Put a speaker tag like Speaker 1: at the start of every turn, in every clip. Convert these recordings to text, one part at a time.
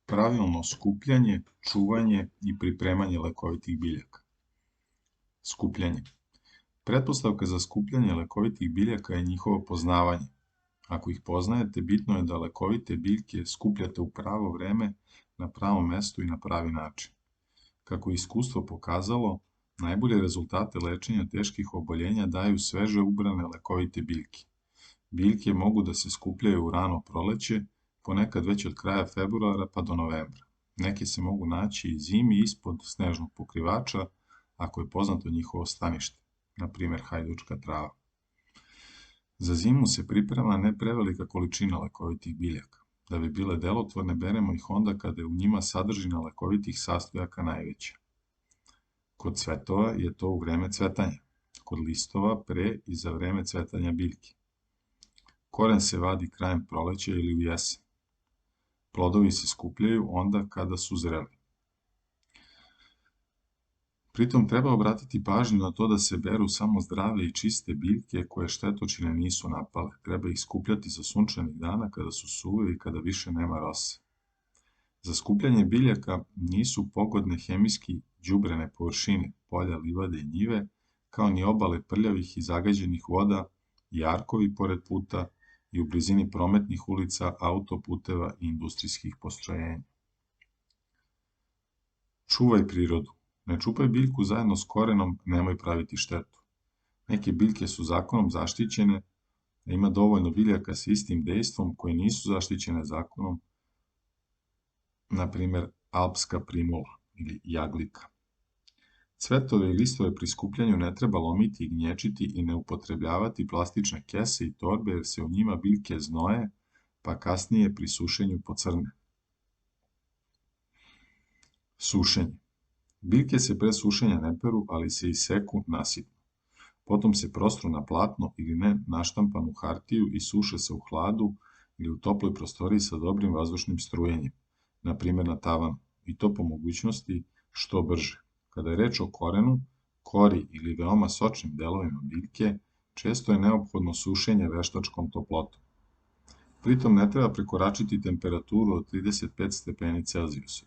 Speaker 1: Pravilno skupljanje, čuvanje i pripremanje lekovitih biljaka. Skupljanje. Pretpostavka za skupljanje lekovitih biljaka je njihovo poznavanje. Ako ih poznajete, bitno je da lekovite biljke skupljate u pravo vreme, na pravom mestu i na pravi način. Kako je iskustvo pokazalo, najbolje rezultate lečenja teških oboljenja daju sveže ubrane lekovite biljke. Biljke mogu da se skupljaju u rano proleće, ponekad već od kraja februara pa do novembra. Neke se mogu naći i zimi ispod snežnog pokrivača, ako je poznato njihovo stanište, na primjer hajdučka trava. Za zimu se priprema ne prevelika količina lekovitih biljaka. Da bi bile delotvorne, beremo ih onda kada je u njima sadržina lekovitih sastojaka najveća. Kod cvetova je to u vreme cvetanja, kod listova pre i za vreme cvetanja biljke. Koren se vadi krajem proleća ili u jesen. Plodovi se skupljaju onda kada su zreli. Pritom treba obratiti pažnju na to da se beru samo zdrave i čiste biljke koje štetočine nisu napale. Treba ih skupljati za sunčanih dana kada su suve i kada više nema rose. Za skupljanje biljaka nisu pogodne hemijski đubrene površine, polja, livade i njive, kao ni obale prljavih i zagađenih voda, jarkovi pored puta i u blizini prometnih ulica, autoputeva i industrijskih postrojenja. Čuvaj prirodu. Ne čupaj biljku zajedno s korenom, nemoj praviti štetu. Neke biljke su zakonom zaštićene, a ima dovoljno biljaka sa istim dejstvom koje nisu zaštićene zakonom, na primjer alpska primula ili jaglika. Cvetove i listove pri skupljanju ne treba lomiti i gnječiti i ne upotrebljavati plastične kese i torbe jer se u njima biljke znoje, pa kasnije pri sušenju pocrne. Sušenje. Biljke se pre sušenja ne peru, ali se iseku nasitno. Potom se prostru na platno ili ne naštampanu hartiju i suše se u hladu ili u toploj prostoriji sa dobrim vazdušnim strujenjem, na primjer na tavanu, i to po mogućnosti što brže. Kada je reč o korenu, kori ili veoma sočnim delovima biljke, često je neophodno sušenje veštačkom toplotom. Pritom ne treba prekoračiti temperaturu od 35 stepeni Celzijusa.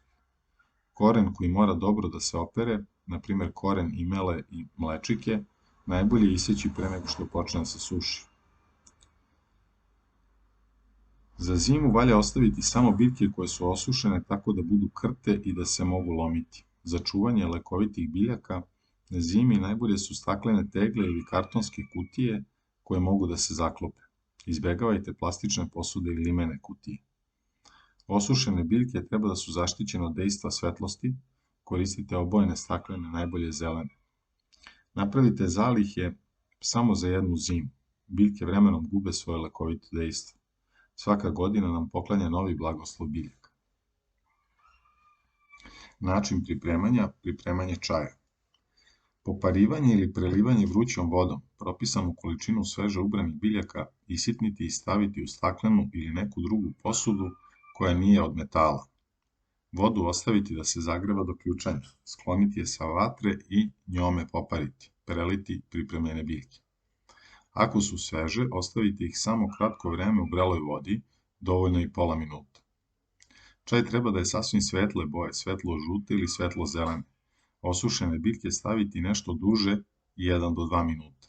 Speaker 1: Koren koji mora dobro da se opere, na primjer koren imele i mlečike, najbolje je iseći pre nego što počne da se suši. Za zimu valja ostaviti samo biljke koje su osušene tako da budu krte i da se mogu lomiti. Za čuvanje lekovitih biljaka na zimi najbolje su staklene tegle ili kartonske kutije koje mogu da se zaklope. Izbegavajte plastične posude ili limene kutije. Osušene biljke treba da su zaštićene od dejstva svetlosti, koristite obojene staklene, najbolje zelene. Napravite zalihe samo za jednu zimu. Biljke vremenom gube svoje lekovito dejstvo. Svaka godina nam poklanja novi blagoslov biljaka. Način pripremanja, pripremanje čaja. Poparivanje ili prelivanje vrućom vodom, propisanu količinu sveže ubranih biljaka, isitniti i staviti u staklenu ili neku drugu posudu koja nije od metala. Vodu ostaviti da se zagreva do ključanja, skloniti je sa vatre i njome popariti, preliti pripremljene biljke. Ako su sveže, ostavite ih samo kratko vreme u vreloj vodi, dovoljno i pola minuta. Čaj treba da je sasvim svetle boje, svetlo-žute ili svetlo-zelene. Osušene biljke staviti nešto duže, 1 do 2 minuta.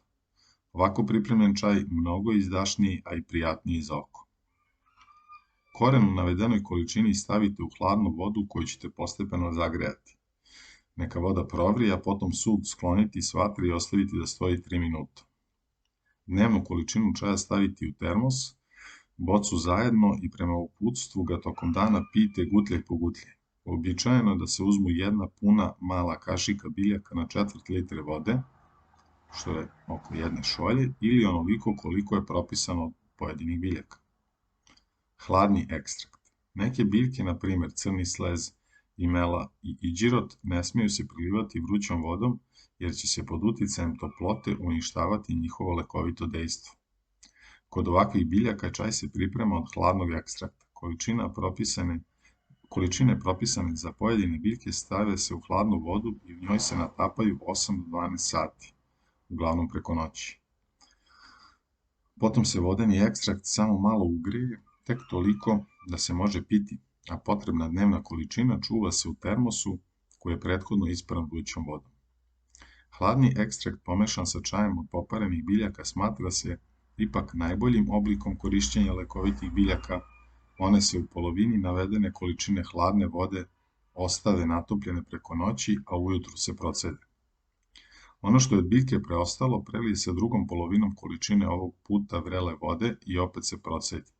Speaker 1: Ovako pripremljen čaj mnogo izdašniji, a i prijatniji za oko. Koren u navedenoj količini stavite u hladnu vodu koju ćete postepeno zagrejati. Neka voda provri, a potom sud skloniti s vatre i ostaviti da stoji 3 minuta. Dnevnu količinu čaja staviti u termos, bocu zajedno i prema uputstvu ga tokom dana pijte gutlje po gutlje. Uobičajeno je da se uzmu jedna puna mala kašika biljaka na 1/4 litre vode, što je oko jedne šolje, ili onoliko koliko je propisano od pojedinih biljaka. Hladni ekstrakt. Neke biljke, na primjer crni slez, imela i iđirot, ne smiju se prilivati vrućom vodom, jer će se pod uticajem toplote uništavati njihovo lekovito dejstvo. Kod ovakvih biljaka čaj se priprema od hladnog ekstrakta. Količine propisane za pojedine biljke stave se u hladnu vodu i u njoj se natapaju 8 do 12 sati, uglavnom preko noći. Potom se vodeni ekstrakt samo malo ugreje, tek toliko da se može piti, a potrebna dnevna količina čuva se u termosu koji je prethodno ispran vrućom vodom. Hladni ekstrakt pomešan sa čajem od poparenih biljaka smatra se ipak najboljim oblikom korišćenja lekovitih biljaka. One se u polovini navedene količine hladne vode ostave natopljene preko noći, a ujutru se procede. Ono što je od biljke preostalo prelije se drugom polovinom količine ovog puta vrele vode i opet se procedi.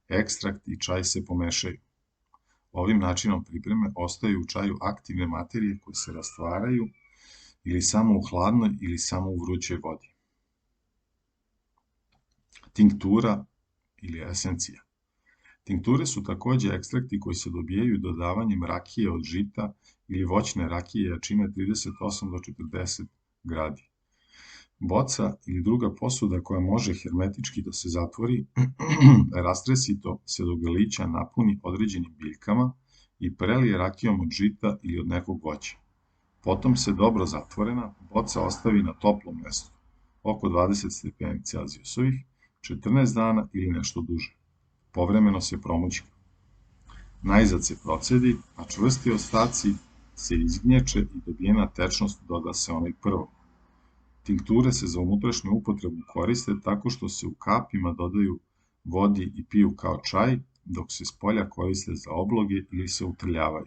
Speaker 1: Ekstrakt i čaj se pomešaju. Ovim načinom pripreme ostaju u čaju aktivne materije koje se rastvaraju ili samo u hladnoj ili samo u vrućoj vodi. Tinktura ili esencija. Tinkture su takođe ekstrakti koji se dobijaju dodavanjem rakije od žita ili voćne rakije jačine 38 do 40 gradi. Boca ili druga posuda koja može hermetički da se zatvori, rastresito se do grlića napuni određenim biljkama i prelije rakijom od žita ili od nekog voća. Potom se dobro zatvorena boca ostavi na toplom mestu, oko 20 stepeni Celzijusovih, 14 dana ili nešto duže. Povremeno se promućka. Najzad se procedi, a čvrsti ostaci se izgnječe i dobijena tečnost doda se onoj prvom. Tinkture se za unutrašnju upotrebu koriste tako što se u kapima dodaju vodi i piju kao čaj, dok se spolja koriste za obloge ili se utrljavaju.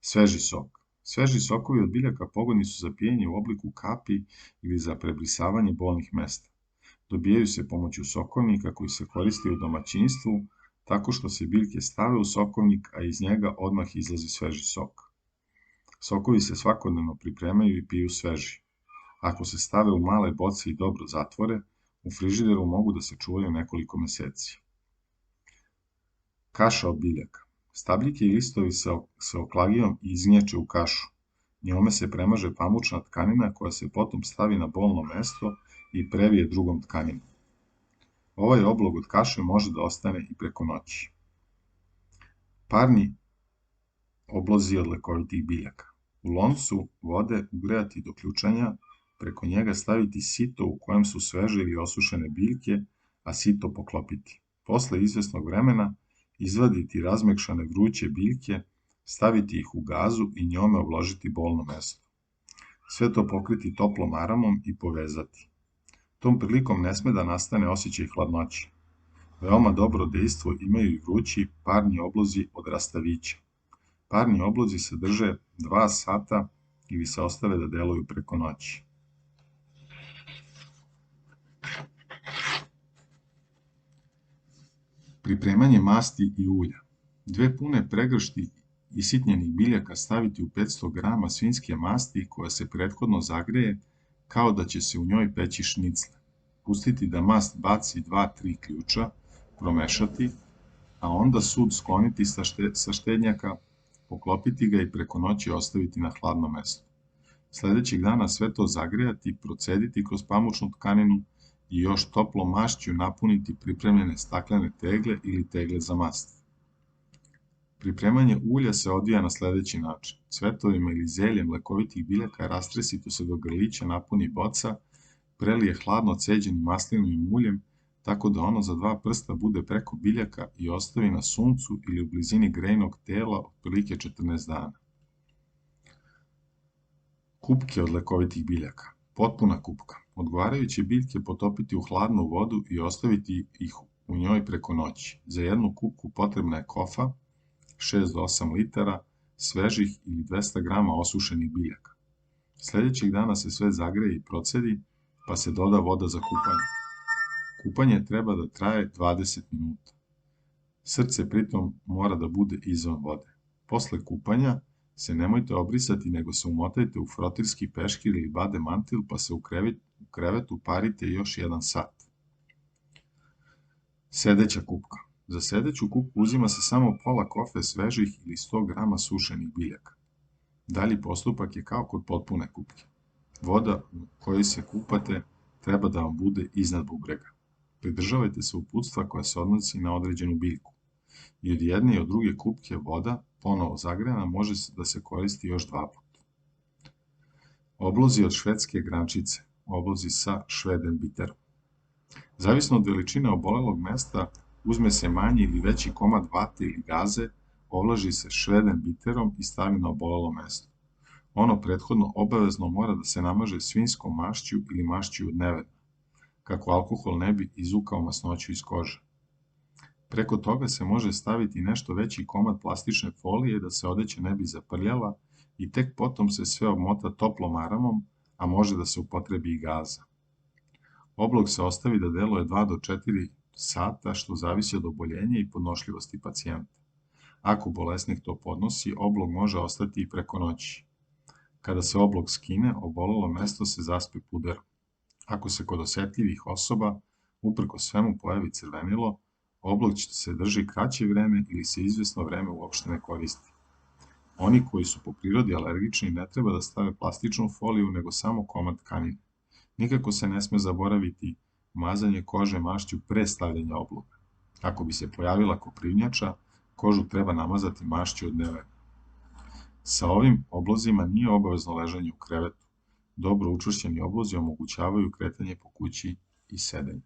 Speaker 1: Sveži sok. Sveži sokovi od biljaka pogodni su za pijenje u obliku kapi ili za prebrisavanje bolnih mesta. Dobijaju se pomoću sokovnika koji se koristi u domaćinstvu tako što se biljke stave u sokovnik, a iz njega odmah izlazi sveži sok. Sokovi se svakodnevno pripremaju i piju sveži. Ako se stave u male boce i dobro zatvore, u frižideru mogu da se čuvaju nekoliko meseci. Kaša od biljaka. Stabljike i listovi se oklagijom izgnječe u kašu. Njome se premaže pamučna tkanina koja se potom stavi na bolno mesto i previje drugom tkaninom. Ovaj oblog od kaše može da ostane i preko noći. Parni oblozi od lekovitih biljaka. U loncu vode ugrejati do ključanja, preko njega staviti sito u kojem su sveže ili osušene biljke, a sito poklopiti. Posle izvesnog vremena izvaditi razmekšane vruće biljke, staviti ih u gazu i njome obložiti bolno mesto. Sve to pokriti toplom aramom i povezati. Tom prilikom ne sme da nastane osjećaj hladnoće. Veoma dobro dejstvo imaju i vrući parni oblozi od rastavića. Parni oblozi se drže 2 sata ili se ostave da deluju preko noći. Pripremanje masti i ulja. 2 pune pregršti isitnjenih biljaka staviti u 500 g svinjske masti koja se prethodno zagreje kao da će se u njoj peći šnicle. Pustiti da mast baci 2-3 ključa, promešati, a onda sud skloniti sa štednjaka, poklopiti ga i preko noći ostaviti na hladno mesto. Sledećeg dana sve to zagrejati, procediti kroz pamučnu tkaninu i još toplom mašću napuniti pripremljene staklene tegle ili tegle za mast. Pripremanje ulja se odvija na sledeći način. Cvetovima ili zeljem lekovitih biljaka rastresito se do grlića napuni boca, prelije hladno ceđenim maslinovim uljem, tako da ono za 2 prsta bude preko biljaka i ostavi na suncu ili u blizini grejnog tela otprilike 14 dana. Kupke od lekovitih biljaka. Potpuna kupka. Odgovarajuće biljke potopiti u hladnu vodu i ostaviti ih u njoj preko noći. Za jednu kupku potrebna je kofa, 6 do 8 litara, svežih ili 200 g osušenih biljaka. Sledećeg dana se sve zagreje i procedi, pa se doda voda za kupanje. Kupanje treba da traje 20 minuta. Srce pritom mora da bude izvan vode. Posle kupanja se nemojte obrisati, nego se umotajte u frotirski peškir ili bade mantil, pa se u krevetu parite još 1 sat. Sedeća kupka. Za sedeću kupku uzima se samo pola kofe svežih ili 100 g sušenih biljaka. Dalji postupak je kao kod potpune kupke. Voda u kojoj se kupate treba da vam bude iznad bubrega. Pridržavajte se uputstva koja se odnosi na određenu biljku. I od jedne i od druge kupke voda, ponovo zagrejana, može da se koristi još 2 puta. Oblozi od švedske grančice, oblozi sa švedenbiterom. Zavisno od veličine obolelog mesta, Uzme se manji ili veći komad vate ili gaze, ovlaži se šreden biterom i stavi na obolelo mesto. Ono prethodno obavezno mora da se namaže svinjskom mašću ili mašću od neveda, kako alkohol ne bi izvukao masnoću iz kože. Preko toga se može staviti nešto veći komad plastične folije da se odeća ne bi zaprljala i tek potom se sve obmota toplom aramom, a može da se upotrebi i gaza. Oblog se ostavi da deluje 2 do 4 sata, što zavisi od oboljenja i podnošljivosti pacijenta. Ako bolesnik to podnosi, oblog može ostati i preko noći. Kada se oblog skine, obolelo mesto se zaspe puderom. Ako se kod osetljivih osoba, uprko svemu, pojavi crvenilo, oblog će se drži kraće vreme ili se izvesno vreme uopšte ne koristi. Oni koji su po prirodi alergični ne treba da stave plastičnu foliju, nego samo komad tkanine. Nikako se ne sme zaboraviti mazanje kože mašću pre stavljanja obloga. Ako bi se pojavila koprivnjača, kožu treba namazati mašću od neveda. Sa ovim oblozima nije obavezno ležanje u krevetu. Dobro učvršćeni oblozi omogućavaju kretanje po kući i sedenje.